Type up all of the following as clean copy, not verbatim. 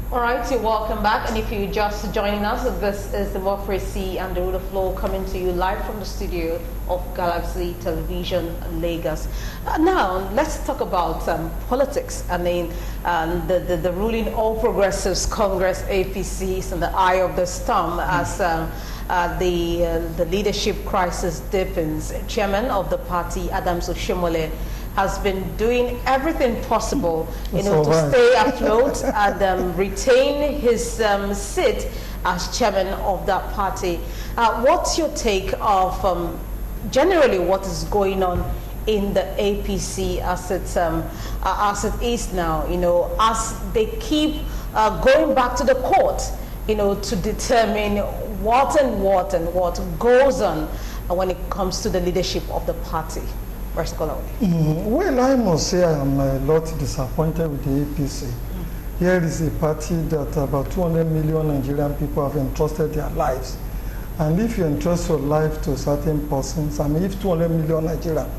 All right, you're welcome back. And if you're just joining us, this is Democracy and the Rule of Law coming to you live from the studio of Galaxy Television, Lagos. Now, let's talk about politics. I mean, the ruling All Progressives Congress, APC, is in the eye of the storm as the leadership crisis deepens. Chairman of the party, Adams Oshomole, has been doing everything possible, to stay afloat and retain his seat as chairman of that party. What's your take of generally what is going on in the APC as it is now? As they keep going back to the court, to determine what goes on when it comes to the leadership of the party. Well, I must say I am a lot disappointed with the APC. Here is a party that about 200 million Nigerian people have entrusted their lives. And if you entrust your life to certain persons, I mean, if 200 million Nigerians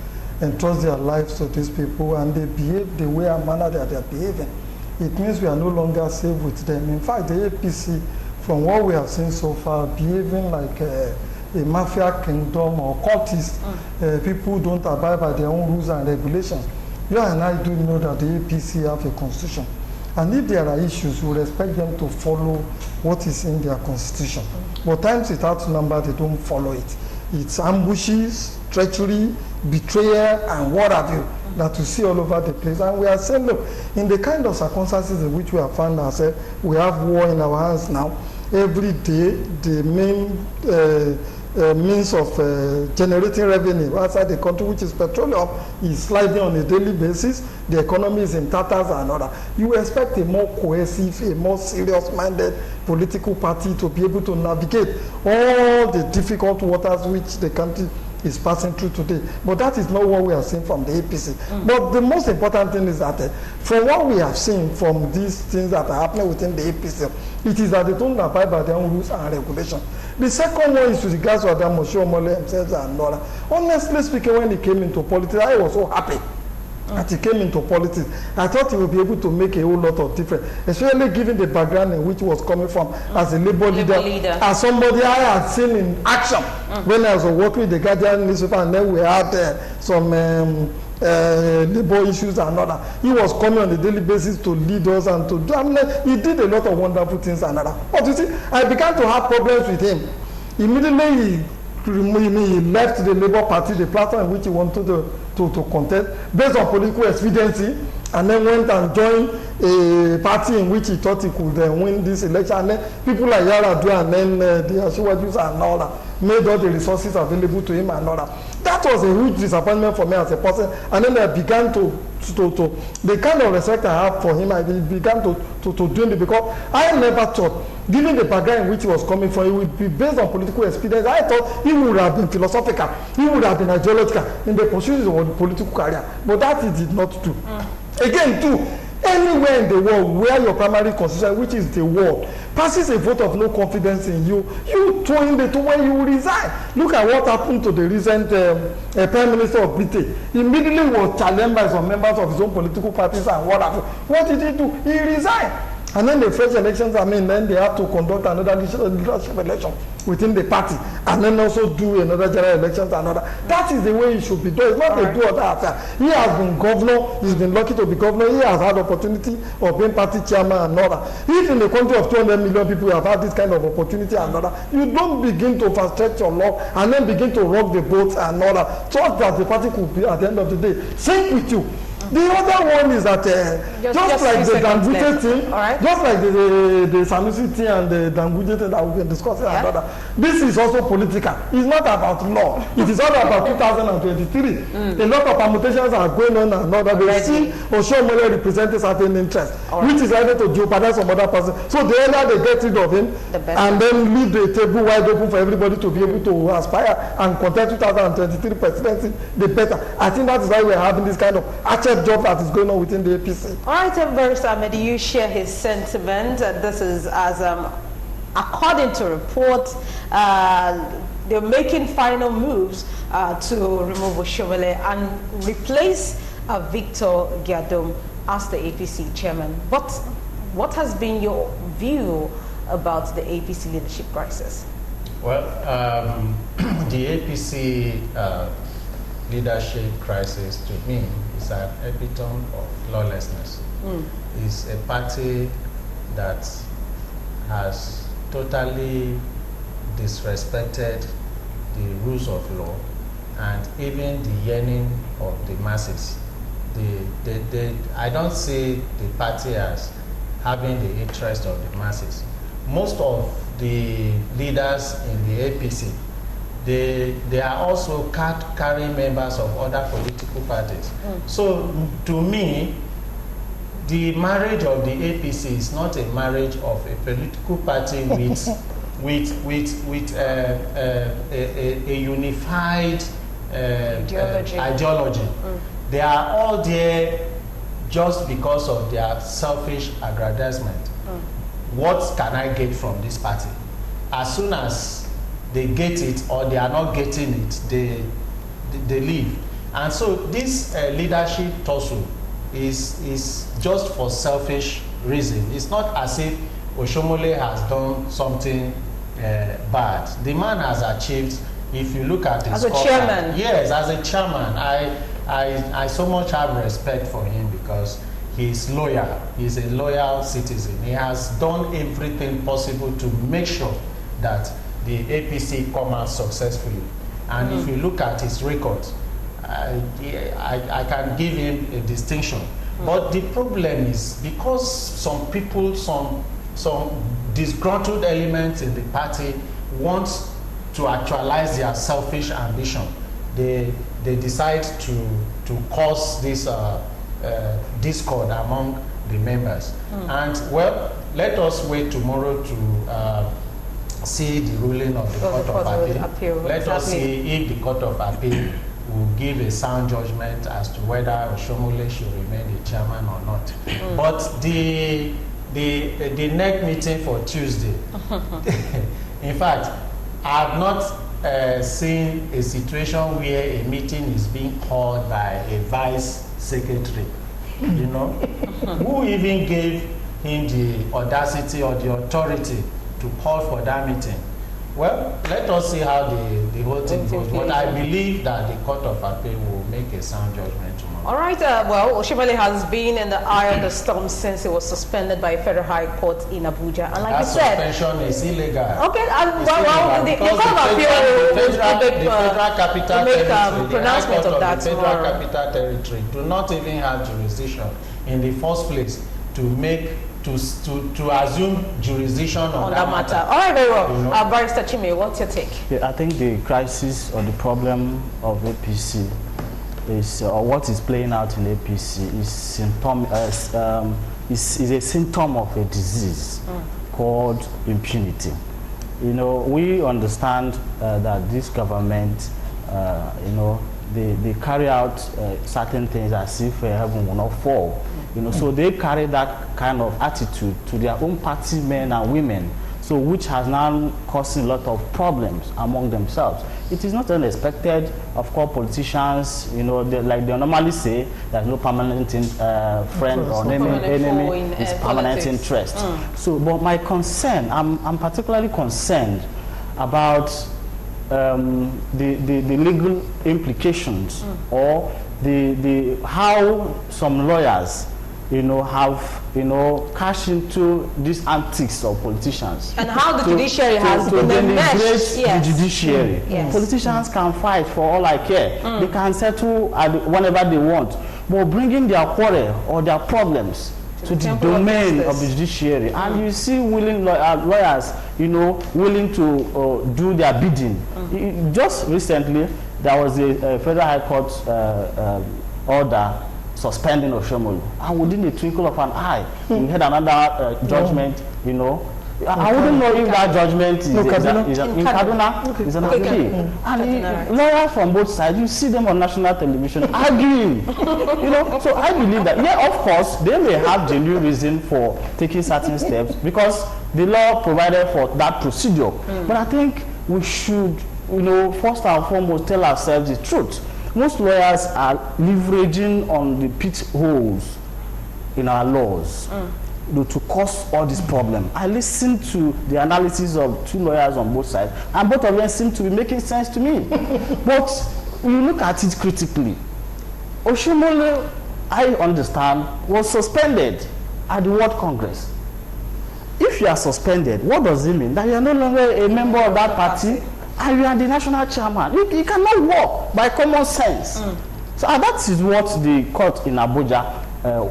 entrust their lives to these people and they behave the way and manner that they are behaving, it means we are no longer safe with them. In fact, the APC, from what we have seen so far, behaving like a mafia kingdom or cultists, people who don't abide by their own rules and regulations. You and I do know that the APC have a constitution. And if there are issues, we respect them to follow what is in their constitution. But times it outnumbered, they don't follow it. It's ambushes, treachery, betrayal, and what have you, that you see all over the place. And we are saying, look, in the kind of circumstances in which we have found ourselves, we have war in our hands now. Every day, the main means of generating revenue outside the country, which is petroleum, is sliding on a daily basis. The economy is in tatters and other. You expect a more cohesive, a more serious-minded political party to be able to navigate all the difficult waters which the country is passing through today. But that is not what we are seeing from the APC. But the most important thing is that from what we have seen from these things that are happening within the APC, it is that they don't abide by their own rules and regulations. The second one is with regards to Adam Oshomole himself and Nora. Honestly speaking, when he came into politics, I was so happy that he came into politics. I thought he would be able to make a whole lot of difference, especially given the background in which he was coming from as a labor leader, as somebody I had seen in action when I was working with the Guardian newspaper, and then we had some labor issues and other. He was coming on a daily basis to lead us and to do. I mean, he did a lot of wonderful things and other. But you see, I began to have problems with him. Immediately he left the Labour Party, the platform in which he wanted to contest, based on political expediency, and then went and joined a party in which he thought he could win this election. And then people like Yaradua and then the Asiwajus and all that made all the resources available to him and all that. That was a huge disappointment for me as a person. And then I began the kind of respect I have for him, I began to do it, because I never thought, given the background in which he was coming from, it would be based on political experience. I thought he would have been philosophical, he would have been ideological in the pursuit of the political career. But that he did not do. Again, too, anywhere in the world where your primary constituency, which is the world, passes a vote of no confidence in you, you throw in the two when you resign. Look at what happened to the recent Prime Minister of Britain. Immediately was challenged by some members of his own political parties and what happened. What did he do? He resigned. And then the French elections, then they have to conduct another leadership election within the party, and then also do another general elections and another. That is the way it should be done. It's not a do-or-die affair. He has been governor, he's been lucky to be governor, he has had opportunity of being party chairman and another. If in a country of 200 million people you have had this kind of opportunity and another, you don't begin to frustrate your law and then begin to rock the boat and another, so that the party could be, at the end of the day, sink with you. The other one is that just like the Dangote thing, just like the Sanusi thing and the Dangote thing that we've been discussing, this is also political. It's not about law. It is all about 2023. A lot of permutations are going on and other. They see Oshomole representing certain interests, which is either to jeopardize some other person. So the earlier they get rid of him and then leave the table wide open for everybody to be able to aspire and contest 2023 presidency, the better. I think that is why we are having this kind of job that is going on within the APC. All right, Barrister Ahmed, you share his sentiment. This is as according to reports, they're making final moves to remove Oshomole and replace Victor Giadom as the APC chairman. But What has been your view about the APC leadership crisis? Well, the APC leadership crisis to me is an epitome of lawlessness. It's a party that has totally disrespected the rules of law and even the yearning of the masses. I don't see the party as having the interest of the masses. Most of the leaders in the APC, they are also card-carrying members of other political parties. So to me, the marriage of the APC is not a marriage of a political party with a unified ideology. They are all there just because of their selfish aggrandizement. What can I get from this party? As soon as they get it or they are not getting it, they leave. And so this leadership tussle is just for selfish reason. It's not as if Oshomole has done something bad. The man has achieved, if you look at his as a chairman. Yes, as a chairman, I so much have respect for him because he's loyal. He's a loyal citizen. He has done everything possible to make sure that the APC come out successfully. And if you look at his record, I can give him a distinction. But the problem is because some people, some disgruntled elements in the party want to actualize their selfish ambition. They decide to cause this discord among the members. And well, let us wait tomorrow to see the ruling of the Court of Appeal. Let us see if the Court of Appeal will give a sound judgment as to whether Oshomole should remain the chairman or not. But the next meeting for Tuesday, in fact, I have not seen a situation where a meeting is being called by a vice secretary. You know, who even gave him the audacity or the authority to call for that meeting? Well, let us see how the whole thing goes. But I believe that the Court of Appeal will make a sound judgment tomorrow. All right. Well, Oshomole has been in the eye of the storm since he was suspended by a federal high court in Abuja. And like that you said, suspension is illegal. Okay. Well, the Court of Appeal will make pronouncement of that tomorrow. The Federal Capital Territory do not even have jurisdiction in the first place to make to assume jurisdiction on that matter. All right, very well. You know? Barrister Chime, what's your take? Yeah, I think the crisis or the problem of APC is, or what is playing out in APC is a symptom of a disease called impunity. You know, we understand that this government, you know, they carry out certain things as if heaven will not fall. You know, so they carry that kind of attitude to their own party men and women, so which has now caused a lot of problems among themselves. It is not unexpected. Of course, politicians, you know, like they normally say, there's no permanent friend or enemy, it's permanent interest. So, but my concern, I'm particularly concerned about the legal implications or the how some lawyers, you know, have, you know, cashed into these antics of politicians. And how the judiciary has been enmeshed. The judiciary. Politicians can fight for all I care. They can settle whenever they want. But bringing their quarrel or their problems to the domain of the judiciary. And you see willing lawyers, you know, willing to do their bidding. Just recently, there was a Federal High Court order suspending Oshomole, and within the twinkle of an eye, we had another judgment. You know, I wouldn't know if that judgment is in Kaduna, is an appeal. And lawyers from both sides, you see them on national television arguing. You know, so I believe that, yeah, of course, they may have genuine reason for taking certain steps because the law provided for that procedure. But I think we should, you know, first and foremost, tell ourselves the truth. Most lawyers are leveraging on the pitfalls in our laws. to cause all this problem. I listened to the analysis of 2 lawyers on both sides, and both of them seem to be making sense to me. But you look at it critically. Oshomole, I understand, was suspended at the World Congress. If you are suspended, what does it mean? That you are no longer a member of that party, and you are the national chairman. You cannot work by common sense. So that is what the court in Abuja,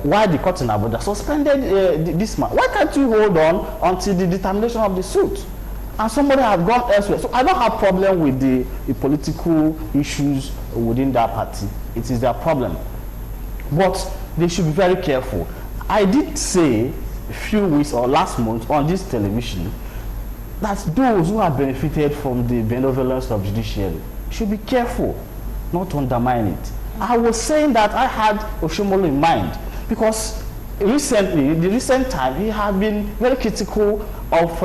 why the court in Abuja suspended this man. Why can't you hold on until the determination of the suit? And somebody has gone elsewhere. So I don't have problem with the political issues within that party. It is their problem. But they should be very careful. I did say a few weeks or last month on this television that those who have benefited from the benevolence of judiciary should be careful not to undermine it. I was saying that I had Oshomole in mind because recently, the recent time, he had been very critical of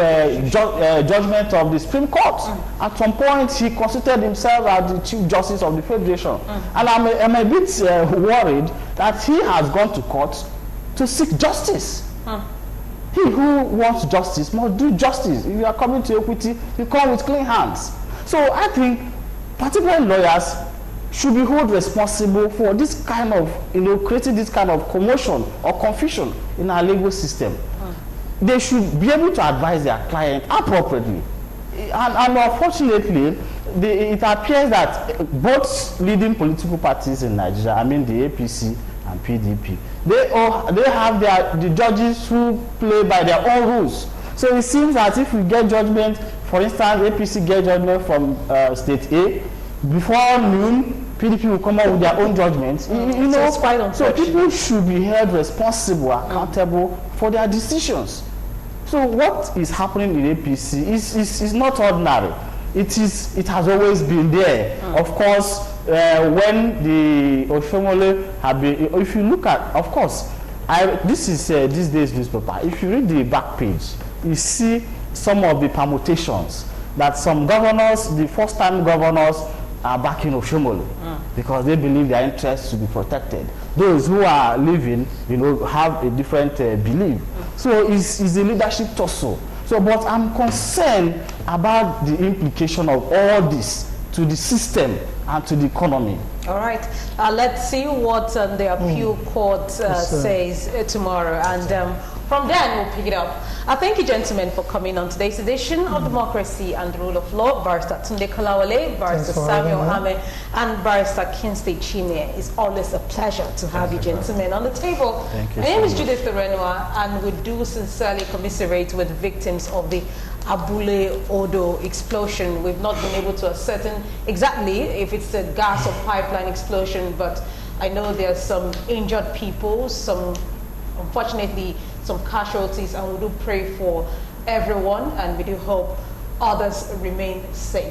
judgment of the Supreme Court. At some point, he constituted himself as the Chief Justice of the Federation. And I'm a bit worried that he has gone to court to seek justice. He who wants justice must do justice. If you are coming to equity, you come with clean hands. So I think particularly lawyers should be held responsible for this kind of, creating this kind of commotion or confusion in our legal system. They should be able to advise their client appropriately. And unfortunately, it appears that both leading political parties in Nigeria, I mean the APC and PDP, they have the judges who play by their own rules. So it seems that if we get judgment, for instance, APC get judgment from state A, before noon, PDP will come out with their own judgments. So people should be held responsible, accountable for their decisions. So what is happening in APC is not ordinary. It has always been there. Of course, when the Oshomole have been, if you look at, of course, this is this day's newspaper. If you read the back page, you see some of the permutations that some governors, the first-time governors, are backing Oshomole because they believe their interests to be protected. Those who are living, have a different belief. So it's a leadership tussle. So, but I'm concerned about the implication of all this to the system and to the economy. All right. Let's see what the appeal court says tomorrow. And from there, we'll pick it up. Thank you, gentlemen, for coming on today's edition of Democracy and the Rule of Law. Barrister Tunde Kolawole, Barrister Samuel Hame, and Barrister Kingsley Chine. It's always a pleasure to have you, gentlemen, on the table. Thank you. My name is Judith Renua, and we do sincerely commiserate with victims of the Abule Odo explosion. We've not been able to ascertain exactly if it's a gas or pipeline explosion, but I know there are some injured people, unfortunately, some casualties, and we do pray for everyone, and we do hope others remain safe.